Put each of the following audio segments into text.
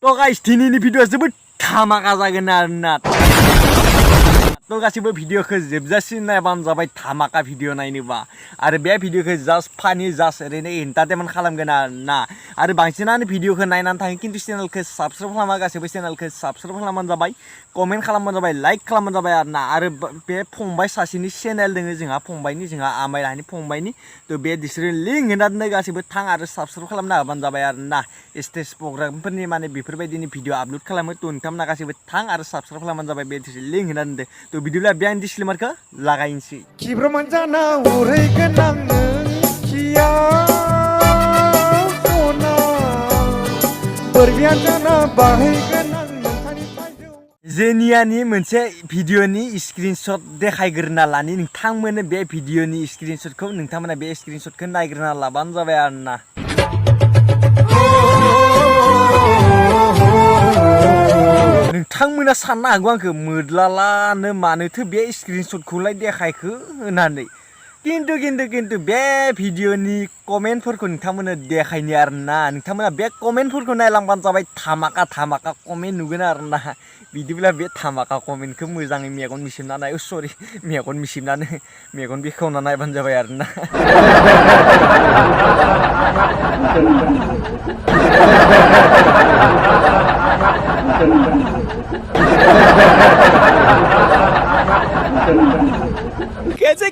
तो गाइस दिनैनि भिडिअआ जोबोद धामाका जागोन आरोना तो गासिबो भिडिअखौ जोबजासिम नायबानो जाबाय धामाका भिडिअ नायनोबा आरो बे भिडिअखौ जास्ट फानि जास्ट ओरैनो एन्टारटेनमेन्ट खालामगोन आरोना आरो बांसिनानो भिडिअखौ नायनानै थाङो खिन्थु चेनेलखौ साबस्क्राइब खालामा गासिबो चेनेलखौ साबस्क्राइब खालामबानो जाबाय कमेन्ट खालामबानो जाबाय लाइक खालामबानो जाबाय आरोना आरो बे फंबाय सासेनि चेनेल दोङो जोंहा आमायलाहानि फंबायनि तो बे बिसोरो लिंक होना दोनो गासिबो थां आरो साबस्क्राइब खालामना होबानो जाबाय आरोना स्टेज प्रग्रामफोरनि माने बेफोरबायदिनि भिडिअ आपल'ड खालामो तो नोंथांमोना गासिबो थां आरो साबस्क्राइब खालामबानो जाबाय बे लिंक होना दोनदो तो बिदिब्ला बे आंनि डिसक्लेमारखौ लागायनोसै किब्रमान जाना उरैगोन आं नोंखियावना बोरबिया जाना बाहैगोन आं नोंथांनि फायजौ जेनियानि मोनसे भिडिअनि स्क्रिनशट देखायग्रोना लानि नोंथांमोननो बे भिडिअनि स्क्रिनशटखौ नोंथांमोना बे स्क्रिनशटखौ नायग्रोना लाबानो जाबाय आरोना नोंथांमोना साननो हागौ आंखौ मोद्लालानो मानोथो बे स्क्रिनशटखौलाय देखायखो होननानै किन्तु बे भिडिअनि कमेन्टफोरखौ नोंथांमोननो देखायनो आरोना नोंथांमोना बे कमेन्टफोरखौ नायलांबानो जाबाय धामाका कमेन्ट नुगोन आरोना बिदिब्ला बे धामाका कमेन्टखौ मोजाङै मेगन मिसिबना नाय सरि मेगन बेखेवना नायबानो जाबाय आरोना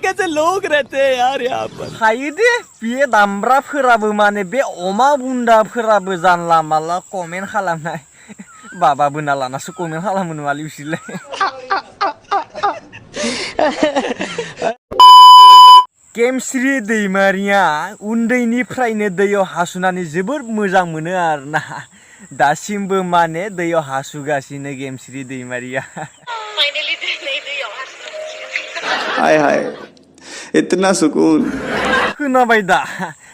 कैसे लोग रहते हैं यार यहाँ पर हायो दे बे दामब्राफोराबो माने बे अमा बुन्दाफोराबो जानला माला कमेन्ट खालामनाय बाबा बोना लानासो कमेन्ट खालामो नङालै बिसोरलाय गेमस्रि दैमारिया उन्दैनिफ्रायनो दैयाव हासुनानै जोबोर मोजां मोनो आरोना दासिमबो माने दैयाव हासुगासिनो गेमस्रि दैमारिया हाय हाय इतना सुकून खोनाबाय दा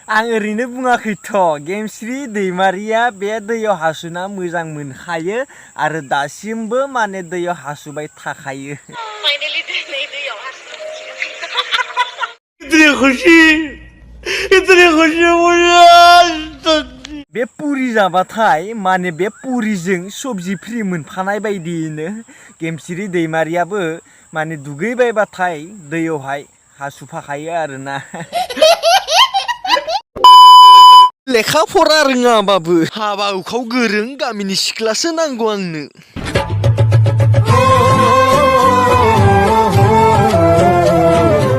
आं ओरैनो बुङाखैथ' गेमस्रि दैमारिया बे दैयाव हासुना मोजां मोनखायो आरो दासिमबो माने दैयाव हासुबाय थाखायो बे पुरि जाबाथाय माने बे पुरिजों सबजि फ्रि मोनफानाय बायदियैनो गेमस्रि दैमारियाबो माने दुगैबायबाथाय दैयावहाय हासुफाखायो आरोना लेखा फरा रोङाबाबो हाबा हुखाव गोरों गामिनि सिख्लासो नांगौ आंनो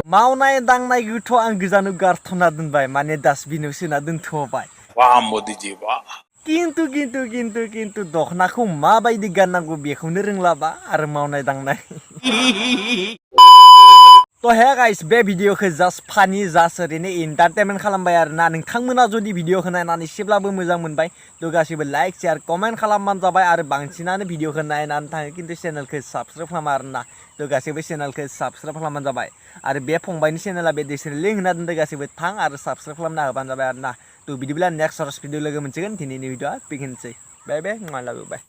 मावनाय दांनायखौथ' आं गोजानाव गारथ'ना दोनबाय माने डास्टबिनाव सोना दोनथ'बाय वाह मोदी जी वाह किन्तु दखनाखौ माबायदि गाननांगौ बेखौनो रोंलाबा आरो मावनाय दांनाय तो हे गाइस बे भिडिअखौ जास्ट फानि जास्ट ओरैनो एन्टारटेनमेन्ट खालामबाय आरोना नोंथांमोना जुदि भिडिअखौ नायनानै एसेब्लाबो मोजां मोनबाय तो गासिबो लाइक शेयार कमेन्ट खालामबानो जाबाय आरो बांसिनानो भिडिअखौ नायनानै थाङो खिन्थु चेनेलखौ साबस्क्राइब खालामा आरोना तो गासिबो चेनेलखौ साबस्क्राइब खालामबानो जाबाय आरो बे फंबायनि चेनेला बे डिसक्रिपसन लिंक होना दोनदो गासिबो थां आरो साबस्क्राइब खालामना होबानो जाबाय आरोना तो बिदिब्ला नेक्स्ट भिडिअ लोगो मोनसिगोन दिनैनि भिडिअआ बेखिनिसै बाय बाय